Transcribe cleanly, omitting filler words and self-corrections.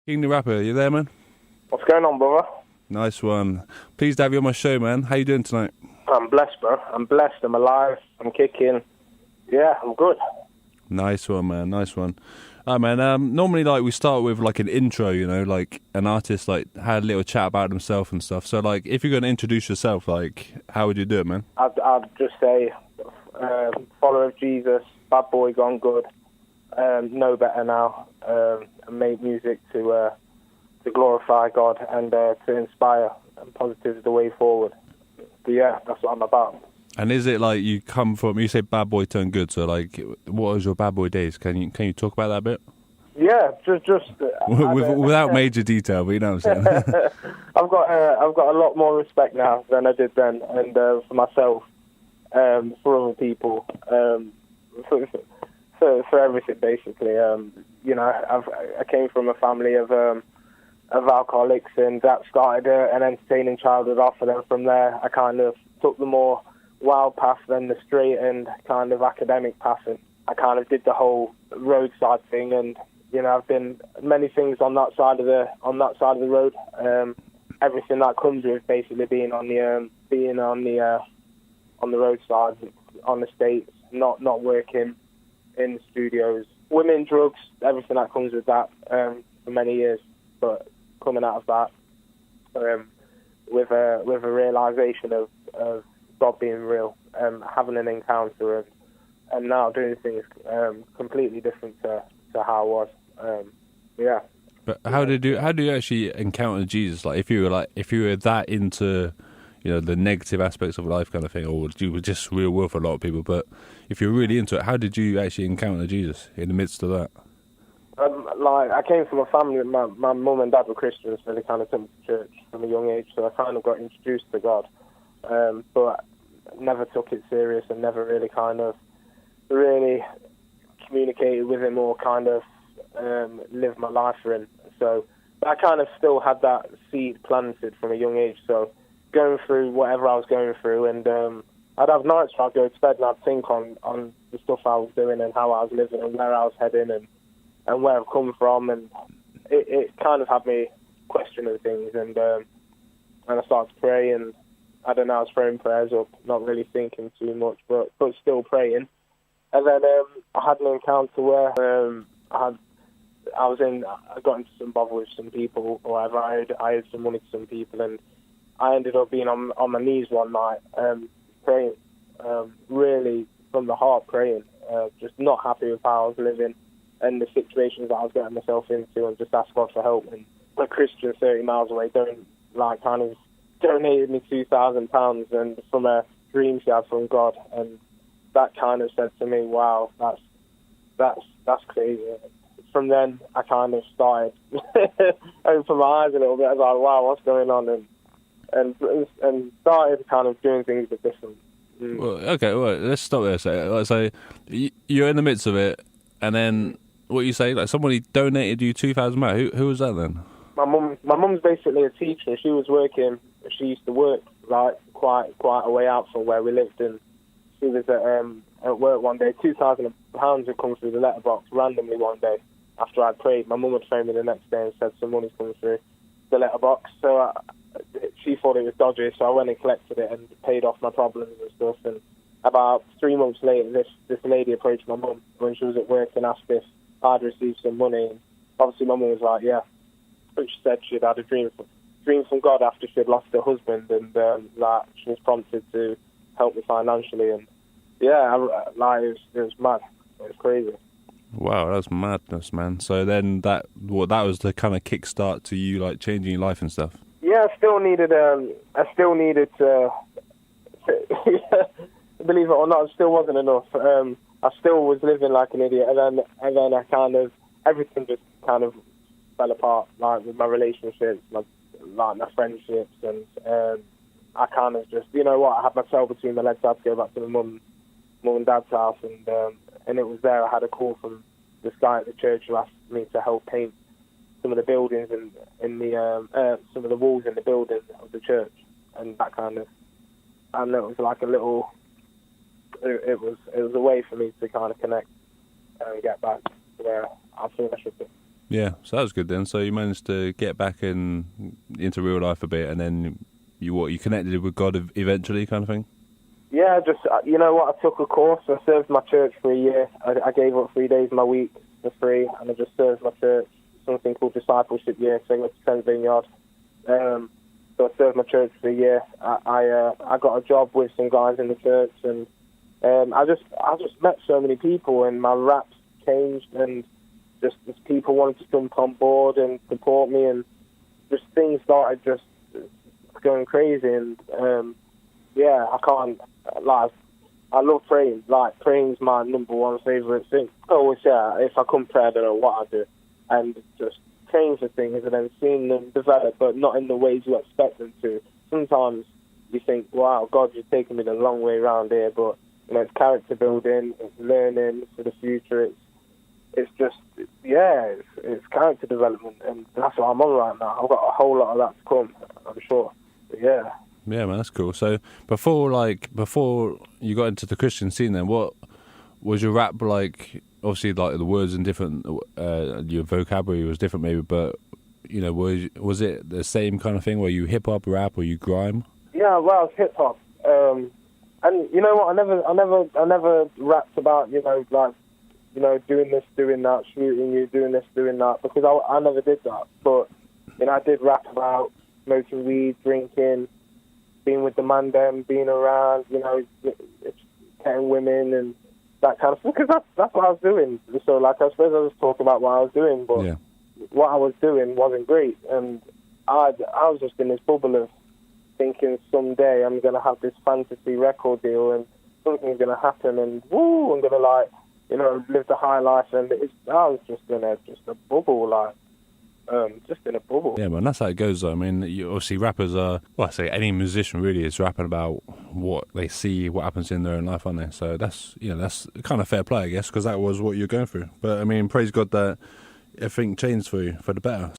King the Rapper, you there, man? What's going on, brother? Nice one. Pleased to have you on my show, man. How you doing tonight? I'm blessed, bro. I'm blessed. I'm alive. I'm kicking. Yeah, I'm good. Nice one, man. Nice one. Man. Normally, like, we start with like an intro, you know, like an artist like had a little chat about himself and stuff. So, like, if you're gonna introduce yourself, like, how would you do it, man? I'd just say, follower of Jesus, bad boy gone good, know better now, and make music to glorify God and to inspire, and positive is the way forward. But yeah, that's what I'm about. And is it like you come from? You say bad boy turned good. So, like, what was your bad boy days? Can you talk about that a bit? Yeah, just without major detail, but you know what I'm saying. I've got a lot more respect now than I did then, and for myself, for other people, for everything basically. You know, I came from a family of alcoholics, and that started an entertaining childhood off, and then from there I kind of took the more wild path than the straight and kind of academic path, and I kind of did the whole roadside thing, and you know, I've been many things on that side of the road. Everything that comes with basically being on the roadside, on the States, not working in studios, women, drugs, everything that comes with that for many years. But coming out of that with a realization of God being real, having an encounter, and now doing things completely different to how I was. Yeah. But how do you actually encounter Jesus? Like, if you were that into, you know, the negative aspects of life kind of thing, or you were just real world for a lot of people, but if you're really into it, how did you actually encounter Jesus in the midst of that? Like, I came from a family, my mum and dad were Christians, so they kind of took me to church from a young age, so I kind of got introduced to God, but never took it serious and never really communicated with him or kind of lived my life for him. So I kind of still had that seed planted from a young age, so going through whatever I was going through, and I'd have nights where I'd go to bed and I'd think on the stuff I was doing and how I was living and where I was heading and where I've come from, and it kind of had me questioning things, and I started to pray, and I don't know, I was throwing prayers up, not really thinking too much, but still praying. And then I had an encounter where I got into some bother with some people, or whatever. I owed some money to some people, and I ended up being on my knees one night, praying, really from the heart praying, just not happy with how I was living and the situations that I was getting myself into, and just asked God for help. And a Christian 30 miles away kind of donated me £2,000 and from a dream she had from God, and that kind of said to me, wow, that's crazy. From then, I kind of started open my eyes a little bit. I was like, wow, what's going on? And started kind of doing things a bit different. Well, okay, well, let's stop there a second. So you're in the midst of it, and then what you say, like, somebody donated you £2,000. Who was that then? My mum's basically a teacher. She was working. She used to work like quite a way out from where we lived, and she was at work one day. £2,000 had come through the letterbox randomly one day after I'd prayed. My mum had phoned me the next day and said some money's coming through the letterbox. So she thought it was dodgy, so I went and collected it and paid off my problems and stuff. And about 3 months later, this lady approached my mum when she was at work and asked if I'd received some money. And obviously my mum was like, yeah. But she said she'd had a dream from God after she'd lost her husband, and that she was prompted to help me financially. And yeah, it was mad. It was crazy. Wow, that's madness, man. So then that was the kind of kickstart to you, like, changing your life and stuff. Yeah, I still needed to believe it or not, it still wasn't enough. I still was living like an idiot, and then I kind of, everything just kind of fell apart, like with my relationships, my friendships, and I kind of just, you know what, I had my tail between my legs. I had to go back to my mum and dad's house, and it was there. I had a call from this guy at the church who asked me to help paint some of the buildings and some of the walls in the building of the church, and that kind of, and it was like a little, it was a way for me to kind of connect and get back to where I feel I should be. Yeah, so that was good then. So you managed to get back into real life a bit, and then you connected with God eventually, kind of thing. Yeah, just, you know what, I took a course. I served my church for a year. I gave up 3 days of my week for free, and I just served my church, something called Discipleship Year, so I went to Trent Vineyard. So I served my church for a year. I got a job with some guys in the church, and I just met so many people, and my raps changed, and just people wanted to jump on board and support me, and just things started just going crazy, and yeah, I can't, like, I love praying. Like, praying's my number one favourite thing. Always, yeah, if I come pray, I don't know what I do. And just praying for things and then seeing them develop, but not in the ways you expect them to. Sometimes you think, wow, God, you're taking me the long way around here, but, you know, it's character building, it's learning for the future, it's just, yeah, it's character development, and that's what I'm on right now. I've got a whole lot of that to come, I'm sure. But yeah. Yeah, man, that's cool. So before you got into the Christian scene, then what was your rap like? Obviously, like the words and different, your vocabulary was different, maybe. But you know, was it the same kind of thing? Were you hip hop, rap, or you grime? Yeah, well, it's hip hop. And you know what? I never rapped about, you know, like, you know, doing this, doing that, shooting you, doing this, doing that, because I never did that. But you know, I did rap about smoking weed, drinking, being with the man them, being around, you know, getting women and that kind of stuff, because that's what I was doing. So, like, I suppose I was talking about what I was doing, but yeah. What I was doing wasn't great, and I was just in this bubble of thinking someday I'm going to have this fantasy record deal and something's going to happen, and woo, I'm going to, like, you know, live the high life, and I was just in a bubble, like, just in a bubble. Yeah, man, that's how it goes, though. I mean, obviously rappers are, well, I say any musician really is rapping about what they see, what happens in their own life, aren't they? So that's, you know, that's kind of fair play, I guess, because that was what you're going through. But, I mean, praise God that everything changed for you, for the better.